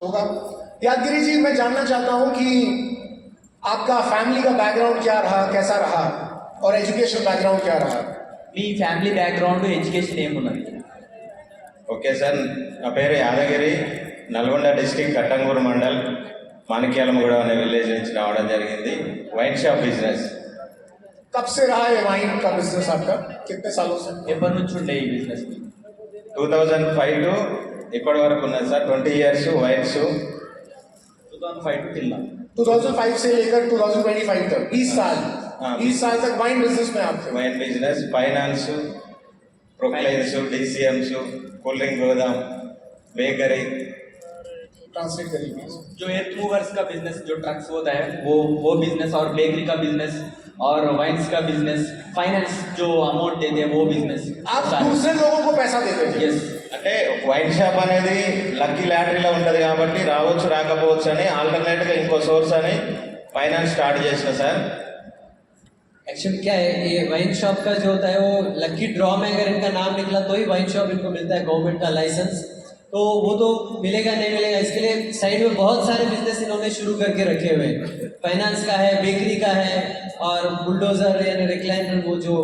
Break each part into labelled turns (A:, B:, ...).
A: होगा। यादगिरी जी, मैं जानना चाहता हूं कि आपका फैमिली का बैकग्राउंड क्या रहा, कैसा रहा, और एजुकेशन बैकग्राउंड क्या रहा?
B: మీ ఫ్యామిలీ బ్యాక్గ్రౌండ్ ఎడ్యుకేషన్ ఏమున్నది?
C: ఓకే సార్, నా పేరు యాదగిరి, నల్గొండ డిస్టిక్ కట్టంగూరు మండల్ మాణిక్యాలమగూడ అనే విలేజ్ నుంచి రావడం జరిగింది. Wine shop business.
A: कब से रहा है वाइन का बिजनेस आपका, कितने सालों से?
B: ఎప్పటి నుంచి ఉండే ఈ బిజినెస్?
C: 2005 టు ఇప్పటి వరకు ఉన్నది sir. 20 years wines.
B: 2005 to till
A: 2005 से लेकर 2025 तक 20 साल।
C: हाँ।
A: 20 साल तक वाइन बिजनेस में आप थे।
C: Wine business, finance, Poclains, DCMs, cool drink గోదాం, బేకరీ.
A: ट्रांसलेट करिए।
B: जो एर्थ मूवर्स का बिजनेस, जो ट्रक्स होता है वो बिजनेस, और बेकरी का बिजनेस, और वाइन्स का बिजनेस, फाइनेंस जो अमाउंट देते हैं वो बिजनेस।
A: आप दूसरे लोगों को पैसा देते थे?
B: यस।
C: అంటే వైన్ షాప్ అనేది లక్కీ లాటరీలో ఉంటుంది కాబట్టి రావచ్చు రాకపోవచ్చు అని ఆల్టర్నేట్గా ఇంకో సోర్స్ అని ఫైనాన్స్ స్టార్ట్ చేసిన సార్.
D: एक्चुअली क्या है, ये वाइन शॉप का जो होता है वो लकी ड्रॉ में अगर इनका नाम निकला तो ही वाइन शॉप इनको मिलता है गवर्नमेंट का लाइसेंस, तो वो तो मिलेगा नहीं मिलेगा। इसके लिए साइड में बहुत सारे बिजनेस इन्होंने शुरू करके रखे हुए हैं। फाइनेंस का है, बेकरी का है, और बुलडोजर यानी रिक्लाइनर, वो जो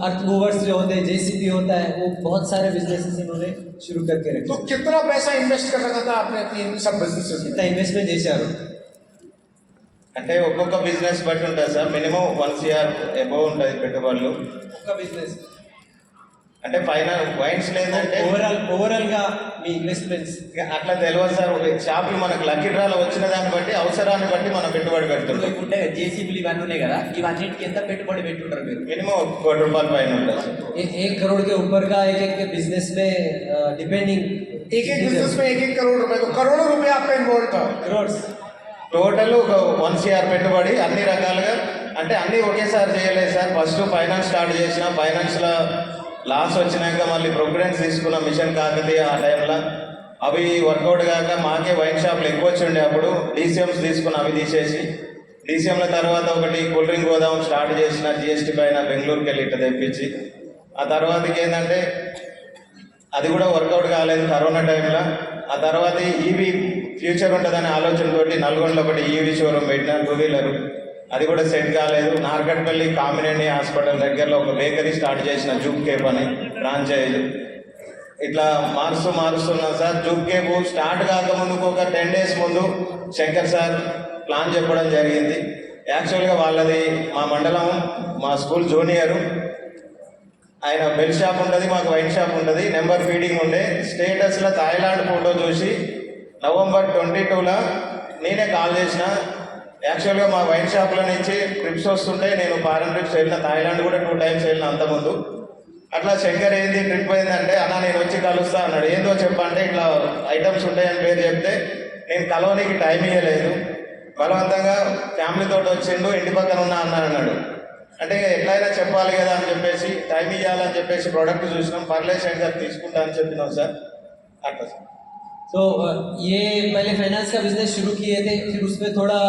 D: अर्थ मूवर्स जो होते हैं, जेसीबी होता है, वो बहुत सारे बिजनेसेस इन्होंने शुरू करके रखे।
A: तो कितना पैसा इन्वेस्ट कर रखा था आपने अपनी इन सब बिजनेसेस में?
D: कितना इन्वेस्टमेंट जैसे
C: అంటే ఒక్కొక్క బిజినెస్ బట్టి ఉంటుంది సార్. మినిమం 1 CR అబోవ్ ఉంటుంది పెట్టుబడులు.
D: का बिजनेस
C: అంటే ఫైనాన్స్ వైన్స్ లేదంటే
D: ఓవరాల్ గా మీ ఇన్వెస్ట్మెంట్స్
C: అట్లా తెలియదు సార్. షాపులు మనకు లక్కీ డ్రాలో వచ్చిన దాన్ని బట్టి, అవసరాన్ని బట్టి మనం పెట్టుబడి పెడుతుంటాం.
B: ఇప్పుడు ఉంటే జేసీబీలు ఇవన్నీ ఉన్నాయి కదా, ఇవన్నిటికి ఎంత పెట్టుబడి పెట్టుంటారు మీరు?
C: మినిమం 1 కోటి రూపాయల పైన ఉంటుంది సార్.
D: 1 करोड़ के ऊपर का एक बिजनेस में डिपेंडिंग
A: एक बिजनेस में 1 करोड़ रुपए, तो करोड़ों रुपए आपका इन्वॉल्व था।
D: करोड़
C: టోటల్ ఒక 1 CR పెట్టుబడి అన్ని రకాలుగా. అంటే అన్నీ ఒకేసారి చేయలేదు సార్. ఫస్ట్ ఫైనాన్స్ స్టార్ట్ చేసిన, ఫైనాన్స్లో లాస్ వచ్చినాక మళ్ళీ ప్రోగ్రెన్స్ తీసుకున్న మిషన్ కాకతీయ ఆ టైంలో. అవి వర్కౌట్ కాక మాకే వైన్ షాప్లు ఎక్కువ వచ్చిండే అప్పుడు డీసీఎంస్ తీసుకున్న, అవి తీసేసి డీసీఎంల తర్వాత ఒకటి కూల్ డ్రింక్ గోదాం స్టార్ట్ చేసిన, జిఎస్టీ పైన బెంగళూరుకి వెళ్ళి ఇట్లా తెప్పించి. ఆ తర్వాతకి ఏంటంటే అది కూడా వర్కౌట్ కాలేదు కరోనా టైంలో. ఆ తర్వాత ఈవీ ఫ్యూచర్ ఉంటుందనే ఆలోచనతోటి నల్గొండలో ఒకటి ఈవీ షోరూమ్ పెట్టిన, 2 వీలర్. అది కూడా సెట్ కాలేదు. నార్కట్పల్లి కామినేని హాస్పిటల్ దగ్గరలో ఒక బేకరీ స్టార్ట్ చేసిన, జూప్ కేప్ అని ఫ్రాంచైజ్. ఇట్లా మారుస్తున్నాం సార్. జూప్ కేప్ స్టార్ట్ కాకముందుకు ఒక 10 days ముందు శంకర్ సార్ ప్లాన్ చెప్పడం జరిగింది. యాక్చువల్గా వాళ్ళది మా మండలం, మా స్కూల్ జూనియరు. ఆయన బెల్ షాప్ ఉంటుంది, మాకు వైన్ షాప్ ఉంటుంది, నెంబర్ ఫీడింగ్ ఉండే. స్టేటస్లో థాయిలాండ్ ఫోటో చూసి November 22 నేనే కాల్ చేసిన. యాక్చువల్గా మా వైన్ షాప్లో నుంచి ట్రిప్స్ వస్తుంటే నేను ఫారెన్ ట్రిప్స్ వెళ్ళిన, థాయిలాండ్ కూడా 2 times వెళ్ళిన అంతకుముందు. అట్లా శంకర్ ఏంది ట్రిప్ అయిందంటే, అన్న నేను వచ్చి కలుస్తా అన్నాడు. ఏందో చెప్పంటే ఇట్లా ఐటమ్స్ ఉంటాయని పేరు చెప్తే నేను కలవనికి టైం ఇవ్వలేదు. బలవంతంగా ఫ్యామిలీతో వచ్చిండు, ఇంటి పక్కన ఉన్నా అన్నాడు. అంటే ఎట్లయినా చెప్పాలి కదా అని చెప్పేసి, టైం ఇవ్వాలని చెప్పేసి ప్రోడక్ట్ చూసినాం. పర్లేదు శంకర్ తీసుకుంటా అని చెప్పినాం సార్. అట్లా సార్.
D: तो ये पहले फाइनेंस का बिजनेस शुरू किए थे, फिर उसमें थोड़ा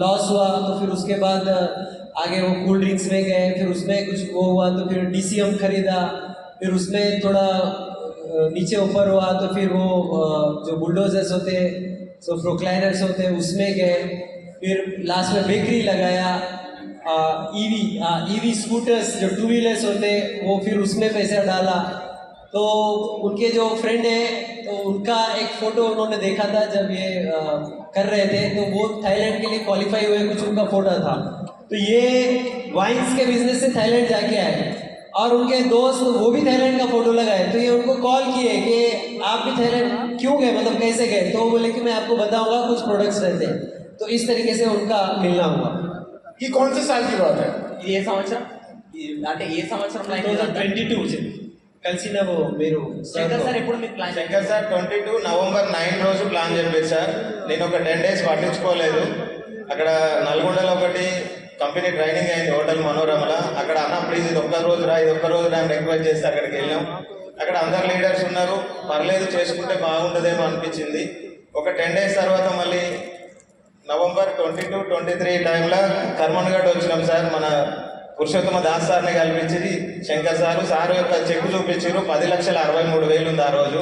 D: लॉस हुआ, तो फिर उसके बाद आगे वो कूल ड्रिंक्स में गए, फिर उसमें कुछ वो हुआ तो फिर डीसीएम खरीदा, फिर उसमें थोड़ा नीचे ऊपर हुआ तो फिर वो जो बुलडोजर्स होते हैं, सो प्रोक्लाइनर्स होते हैं, उसमें गए। फिर लास्ट में बेकरी लगाया, ईवी स्कूटर्स जो 2 व्हीलर्स होते हैं वो फिर उसमें पैसा डाला। तो उनके जो फ्रेंड है, तो उनका एक फ़ोटो उन्होंने देखा था जब ये कर रहे थे, तो वो थाईलैंड के लिए क्वालिफाई हुए, कुछ उनका फ़ोटो था। तो ये वाइन्स के बिजनेस से थाईलैंड जाके आए, और उनके दोस्त वो भी थाईलैंड का फ़ोटो लगाए। तो ये उनको कॉल किए कि आप भी थाईलैंड क्यों गए, मतलब कैसे गए? तो वो बोले कि मैं आपको बताऊँगा, कुछ प्रोडक्ट्स रहते हैं। तो इस तरीके से उनका मिलना हुआ।
A: ये कौन से साल की बात है?
B: ఇది ఏ సంవత్సరం? అంటే ఏ సంవత్సరంలో అయింది ఇదంతా?
D: 2022 కలిసిన वो మీరు
B: శంకర్ సార్ ఎప్పుడు మీరు ప్లాన్?
C: శంకర్ సార్ 22 November 9 రోజు ప్లాన్ చెప్పారు సార్. నేను ఒక 10 days పట్టించుకోలేదు. అక్కడ నల్గొండలో ఒకటి కంపెనీ ట్రైనింగ్ అయింది, హోటల్ మనోరమలో. అక్కడ అన్న ప్లీజ్ ఇది ఒక్క రోజు రా అని రిక్వెస్ట్ చేస్తే అక్కడికి వెళ్ళాం. అక్కడ అందరు లీడర్స్ ఉన్నారు, పర్లేదు చేసుకుంటే బాగుంటుందేమో అనిపించింది. ఒక 10 days తర్వాత మళ్ళీ November 22, 23 టైంలో కర్మన్ఘట్ వచ్చినాం సార్. మన పురుషోత్తమ దాస్ సార్ని కల్పించి శంకర్ సారు యొక్క చెక్ చూపించారు. 10,63,000 ఉంది ఆ రోజు.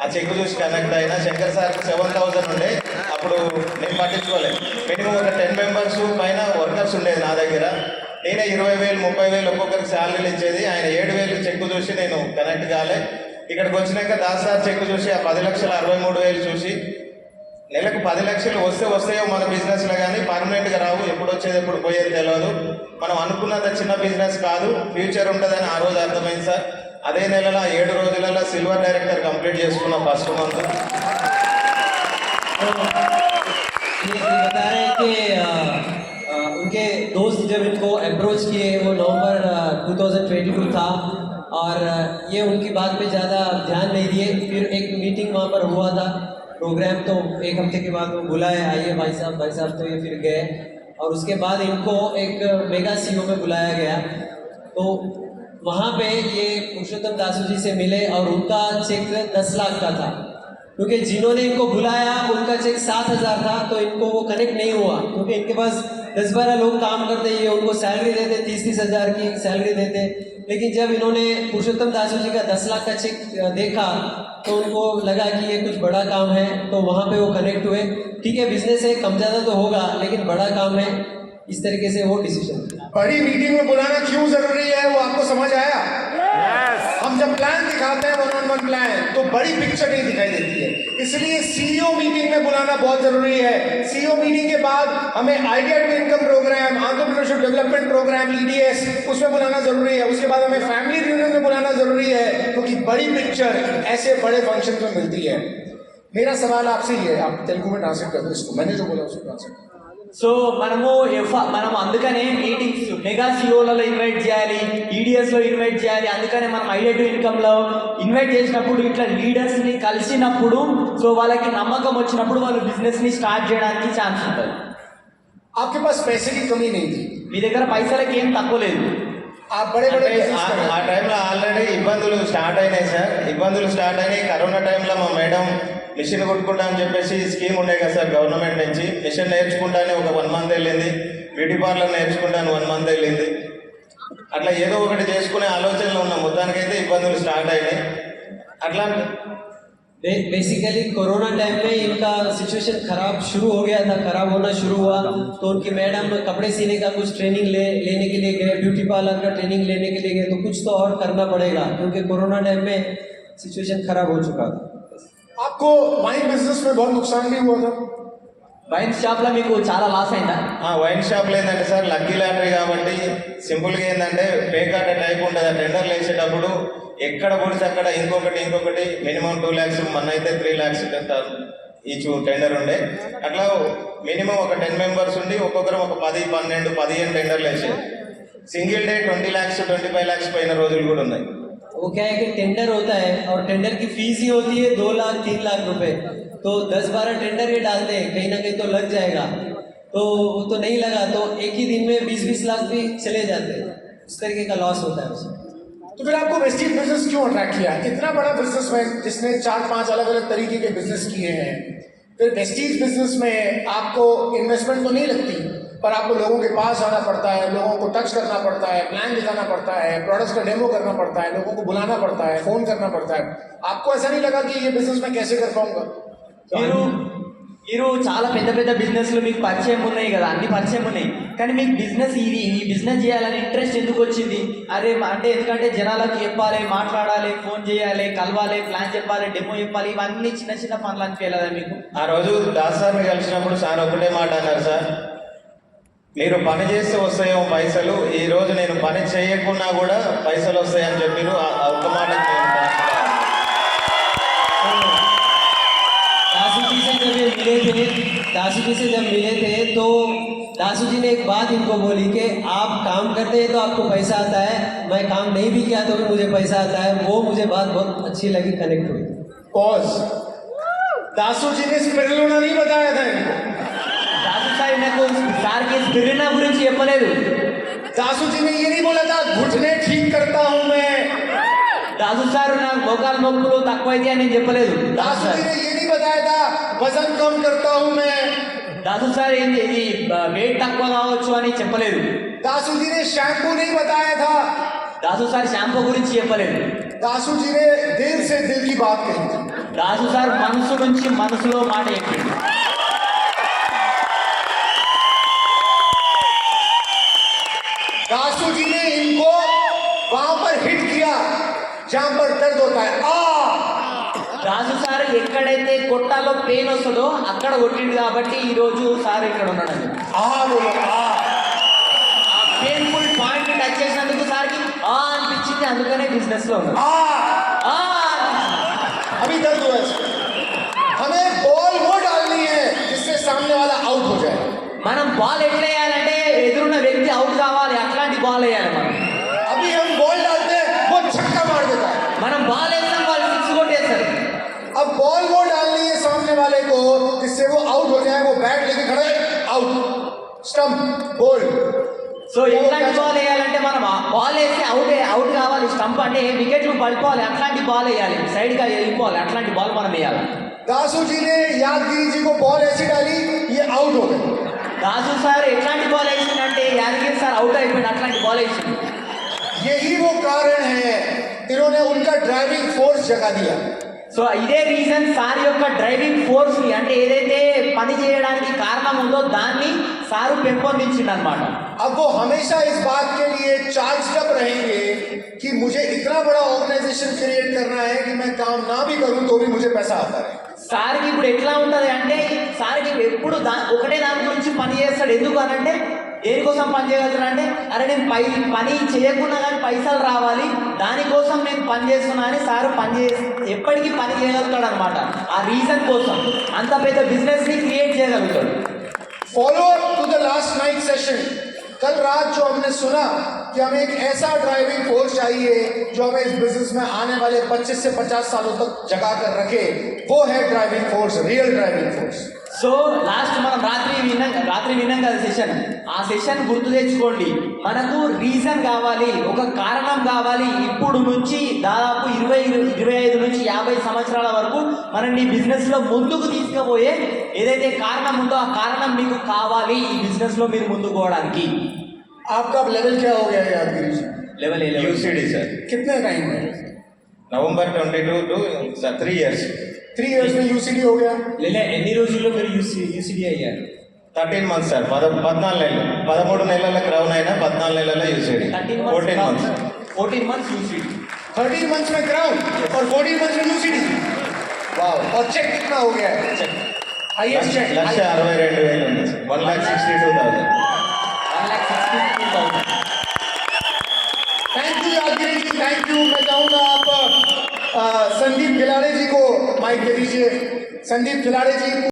C: ఆ చెక్ చూసి కనెక్ట్ అయినా. శంకర్ సార్కి 7,000 ఉండే, అప్పుడు నేను పట్టించుకోలేదు. మినిమం ఒక 10 మెంబర్స్ పైన వర్కర్స్ ఉండేది నా దగ్గర. నేనే 20,000 30,000 ఒక్కొక్కరికి శాలరీలు ఇచ్చేది. ఆయన 7,000 చెక్ చూసి నేను కనెక్ట్ కాలే. ఇక్కడికి వచ్చినాక దాస్ సార్ చెక్ చూసి ఆ 10,63,000 చూసి నెలకు 10 లక్షలు వస్తాయో మన బిజినెస్లో, కానీ పర్మనెంట్గా రావు. ఎప్పుడు వచ్చేది ఎప్పుడు పోయేది తెలియదు. మనం అనుకున్నంత చిన్న బిజినెస్ కాదు, ఫ్యూచర్ ఉంటుందని ఆ రోజు అర్థమైంది సార్. అదే నెలలో 7 రోజులలో సిల్వర్ డైరెక్టర్ కంప్లీట్ చేసుకున్నాం ఫస్ట్ మంత్.
D: ये बता रहे हैं कि उनके दोस्त जब इनको अप्रोच किए वो नवंबर 2022 था और ये उनकी बात पे ज़्यादा ध्यान नहीं दिए. फिर एक मीटिंग वहाँ पर हुआ था प्रोग्राम, तो 1 हफ्ते के बाद वो बुलाए, आइए भाई साहब, तो ये फिर गए. और उसके बाद इनको एक मेगा सीओ में बुलाया गया. तो वहाँ पे ये पुरुषोत्तम दासू जी से मिले और उनका चेक 10 लाख का था, क्योंकि जिन्होंने इनको बुलाया उनका चेक 7,000 था. तो इनको वो कनेक्ट नहीं हुआ, क्योंकि इनके पास 10-12 लोग काम करते, ये उनको सैलरी देते, 30-30 हज़ार की सैलरी देते. लेकिन जब इन्होंने पुरुषोत्तम दासू जी का 10 लाख का चेक देखा तो उनको लगा कि ये कुछ बड़ा काम है, तो वहाँ पे वो कनेक्ट हुए. ठीक है, बिजनेस है, कम ज़्यादा तो होगा, लेकिन बड़ा काम है. इस तरीके से वो डिसीजन.
A: बड़ी मीटिंग में बुलाना क्यों जरूरी है वो आपको समझ आया? हम जब प्लान दिखाते हैं 1-on-1 प्लान, तो बड़ी पिक्चर नहीं दिखाई देती है. इसलिए सीईओ मीटिंग में बुलाना बहुत जरूरी है. सीईओ मीटिंग के बाद हमें idea to income program, entrepreneurship development program, EDS, उसमें बुलाना जरूरी है. उसके बाद हमें फैमिली रियूनियन में बुलाना जरूरी है, क्योंकि बड़ी पिक्चर ऐसे बड़े फंक्शन में मिलती है. मेरा सवाल आपसे ही है, आप तेलुगु में ट्रांसलेट कर दो इसको, मैंने जो बोला उसको ट्रांसलेट.
B: సో మనం అందుకనే మీటింగ్స్ మెగా సిఓలలో ఇన్వైట్ చేయాలి, ఈడిఎస్లో ఇన్వైట్ చేయాలి. అందుకనే మనం ఐడియా టు ఇన్కమ్లో ఇన్వైట్ చేసినప్పుడు ఇట్లా లీడర్స్ని కలిసినప్పుడు, సో వాళ్ళకి నమ్మకం వచ్చినప్పుడు వాళ్ళు బిజినెస్ని స్టార్ట్ చేయడానికి ఛాన్స్ ఉంటుంది.
A: आपके पास पैसे की कमी नहीं थी,
B: మీ దగ్గర పైసలకి ఏం తక్కువ లేదు.
A: आप बड़े बड़े
C: ఆ టైంలో ఆల్రెడీ ఇబ్బందులు స్టార్ట్ అయినాయి సార్. ఇబ్బందులు స్టార్ట్ అయినాయి. కరోనా టైంలో మా మేడం మిషన్ కొట్టుకుంటా అని చెప్పేసి స్కీమ్ ఉండే కదా సార్ గవర్నమెంట్ నుంచి. మిషన్ నేర్చుకుంటానే ఒక 1 మంత్ వెళ్ళింది. బ్యూటీ పార్లర్ నేర్చుకుంటాను 1 మంత్ వెళ్ళింది. అట్లా ఏదో ఒకటి చేసుకునే ఆలోచనలో ఉన్న మొత్తానికైతే ఇబ్బందులు స్టార్ట్ అయినాయి. అట్లా
D: बेसिकली कोरोना टाइम में इनका सिचुएशन खराब शुरू हो गया था, खराब होना शुरू हुआ. तो उनकी मैडम कपड़े सीने का कुछ ट्रेनिंग लेने के लिए गए, ब्यूटी पार्लर का ट्रेनिंग लेने के लिए गए. तो कुछ तो और करना पड़ेगा, क्योंकि कोरोना टाइम में सिचुएशन खराब हो चुका था.
A: आपको वाइन बिजनेस में बहुत नुकसान भी हुआ था.
B: వైన్ షాప్లో మీకు చాలా లాస్ అయిందా?
C: వైన్ షాప్లో ఏంటంటే సార్ లక్కీ లాటరీ కాబట్టి సింపుల్గా ఏంటంటే పేకాట టైప్ ఉంటుంది. ఆ టెండర్లు వేసేటప్పుడు ఎక్కడ పడితే అక్కడ ఇంకొకటి మినిమం 2 lakhs, మన అయితే 3 lakhs ఈచ్ టెండర్ ఉండే. అట్లా మినిమం ఒక 10 మెంబర్స్ ఉండి ఒక్కొక్కరు ఒక 10, 12, 15 టెండర్లు వేసేది. సింగిల్ డే 20 lakhs 25 lakhs పోయిన రోజులు కూడా ఉన్నాయి.
D: वो क्या है कि टेंडर होता है और टेंडर की फीस ही होती है 2 लाख 3 लाख रुपए. तो 10-12 टेंडर ये डालते हैं, कहीं ना कहीं तो लग जाएगा. तो वो तो नहीं लगा, तो एक ही दिन में 20-20 लाख भी चले जाते हैं. इस तरीके का लॉस होता है उसमें.
A: तो फिर आपको वेस्टीज बिजनेस क्यों अट्रैक्ट किया? इतना बड़ा बिजनेसमैन जिसने 4-5 अलग अलग तरीके के बिजनेस किए हैं, फिर वेस्टीज बिजनेस में आपको इन्वेस्टमेंट तो नहीं लगती, पर आपको लोगों के पास जाना पड़ता है, लोगों को टच करना पड़ता है, प्लान दिखाना पड़ता है, प्रोडक्ट्स का डेमो करना पड़ता है, लोगों को बुलाना पड़ता है, फोन करना पड़ता है. आपको ऐसा नहीं लगा कि ये बिजनेस मैं कैसे कर पाऊंगा?
B: మీరు చాలా పెద్ద పెద్ద బిజినెస్లు మీకు పరిచయం ఉన్నాయి కదా, అన్ని పరిచయం ఉన్నాయి, కానీ మీకు బిజినెస్ ఈ బిజినెస్ చేయాలని ఇంట్రెస్ట్ ఎందుకు వచ్చింది? అరే అంటే ఎందుకంటే జనాలకు చెప్పాలి, మాట్లాడాలి, ఫోన్ చేయాలి, కలవాలి, ప్లాన్ చెప్పాలి, డెమో చెప్పాలి, ఇవన్నీ చిన్న చిన్న పనులు అనిపించలేదా మీకు?
C: ఆ రోజు దాస్ సార్ని కలిసినప్పుడు సార్ ఒకటే మాట అన్నారు, సార్ మీరు పని చేస్తే వస్తాయో పైసలు, ఈ రోజు నేను పని చేయకున్నా కూడా పైసలు వస్తాయని చెప్పారు. ఆ ఒక్క మాట
D: दासू जी से जब मिले थे तो दासू जी ने एक बात इनको बोली कि आप काम करते हैं तो आपको पैसा आता है, मैं काम नहीं भी किया तो भी मुझे पैसा आता है. वो मुझे बात बहुत अच्छी लगी, कनेक्ट हुई.
A: पॉज. दासू जी ने स्पिरुलिना नहीं बताया था इनको.
B: దాసు సార్ నాకు సార్కి స్పిరులినా గురించి చెప్పలేదు.
A: दासू जी ने ये नहीं बोला था घुटने ठीक करता हूं मैं.
B: దాసు సార్ నాకు మోకాలు నొప్పులు తక్కువైతే అని నేను చెప్పలేదు.
A: दासू जी ने ये नहीं बताया था वजन कम करता हूं मैं.
B: దాసు సార్ ఏంటి ఇది వెయిట్ తక్కువ కావచ్చు అని చెప్పలేదు.
A: दासू जी ने शैम्पू नहीं बताया था.
B: దాసు సార్ షాంపూ గురించి చెప్పలేదు.
A: दासू जी ने दिल से दिल की बात कही थी.
B: రాజు సార్ మనసు నుంచి మనసులో మాట చెప్పిండు.
A: दासू जी ने इनको वहां पर हिट किया जहां पर दर्द होता है
B: రాజు సార్ ఎక్కడైతే కొట్టాలో పెయిన్ వస్తుందో అక్కడ కొట్టిండు కాబట్టి ఈ రోజు సార్ ఇక్కడ ఉన్నాడు.
A: बोलो
B: ఆ పెయిన్ఫుల్ పాయింట్ టచ్ చేసినందుకు సార్కి అనిపించింది, అందుకనే బిజినెస్ లో ఉన్నాడు. ఆ
A: अभी दर्द हुआ है। हमें बॉल वो डालनी है जिससे सामने वाला आउट हो जाए।
B: మనం బాల్ ఎట్లా వేయాలంటే ఎదురున్న వ్యక్తి అవుట్ కావాలి, అట్లాంటి బాల్ వేయాలి. మనం
A: अभी हम बॉल डालते हैं वो छक्का मार देता है।
B: మనం బాల్ వేస్తాం, వాళ్ళు సిక్స్ కొట్టేస్తారు.
A: अब बॉल वो डालनी है सामने वाले को जिससे वो आउट हो जाए। वो बैट लेके खड़े आउट, स्टंप, बोल्ड।
B: సో ఎట్లాంటి బాల్ వేయాలంటే మనం బాల్ వేస్తే అవుట్ కావాలి, స్టంప్ అంటే వికెట్లు పడిపోవాలి, అట్లాంటి బాల్ వేయాలి, సైడ్ గా వెళ్ళిపోవాలి, అట్లాంటి బాల్ మనం వేయాలి.
A: दासू जी ने यादगिरी जी को बॉल ऐसी डाली ये आउट हो गए।
B: రాజు సార్ ఎట్లాంటి బాల్ వేసిందంటే యాదగిరి సార్ అవుట్ అయిపోయింది, అట్లాంటి బాల్ వేసింది.
A: यही वो कारण है इन्होंने उनका ड्राइविंग फोर्स जगा दिया।
B: సో ఇదే రీజన్ సార్ యొక్క డ్రైవింగ్ ఫోర్స్ ని అంటే ఏదైతే పని చేయడానికి కారణం ఉందో దాన్ని సారు పెంపొందించింది అనమాట.
A: अब वो हमेशा इस बात के लिए चार्ज्ड अप रहेंगे कि मुझे इतना बड़ा ऑर्गेनाइजेशन क्रिएट करना है कि मैं काम ना भी करूं तो भी मुझे पैसा आता है।
B: సార్కి ఇప్పుడు ఎట్లా ఉంటుంది అంటే సార్కి ఎప్పుడు ఒకటే దాని గురించి పని చేస్తాడు. ఎందుకు అని అంటే దేనికోసం పని చేయగలుగుతాడు అంటే అరే నేను పని చేయకుండా కానీ పైసలు రావాలి, దానికోసం నేను పని చేస్తున్నా అని సార్ ఎప్పటికీ పని చేయగలుగుతాడు అనమాట. ఆ రీజన్ కోసం అంత పెద్ద బిజినెస్ ని క్రియేట్ చేయగలుగుతాడు.
A: Follow up to the last night session. कल रात जो हमने सुना कि हमें एक ऐसा ड्राइविंग फोर्स चाहिए जो हमें इस बिजनेस में आने वाले 25 से 50 सालों तक जगा कर रखे, वो है driving force, real driving force.
B: So last మనం రాత్రి విన్నాం కదా సెషన్. ఆ సెషన్ గుర్తు తెచ్చుకోండి. మనకు రీజన్ కావాలి, ఒక కారణం కావాలి. ఇప్పుడు నుంచి దాదాపు 25 నుంచి 50 సంవత్సరాల వరకు మనల్ని బిజినెస్ లో ముందుకు తీసుకుపోయే ఏదైతే కారణం ఉందో ఆ కారణం మీకు కావాలి ఈ బిజినెస్ లో మీరు ముందుకు పోవడానికి.
A: आपका लेवल क्या हो गया यादगिरी जी?
B: లెవెల్
C: యూసీడీ సార్
A: कितने टाइम में?
C: November 22 to 3 years.
A: 3 इयर्स में यूसीडी हो गया।
D: ఎన్ని రోజుల్లో మీరు యూసీడీ అయ్యారు?
C: 13 మంత్స్ సార్, 14 నెలలు. 13 నెలల క్రౌన్ అయినా 14 నెలల UCD. 14 months.
B: 14 months UCD.
A: 13 months में क्राउन और 14 मंथ्स में यूसीडी। वाह। और चेक कितना हो गया है? चेक हाईएस्ट चेक
C: 1,62,000 ఉంది. 1,62,000.
B: 1,62,000.
A: Thank you Yadagiri ji, thank you. मैं चाहूंगा आप संदीप खिलाड़ी जी को माइक दे दीजिए। संदीप खिलाड़ी जी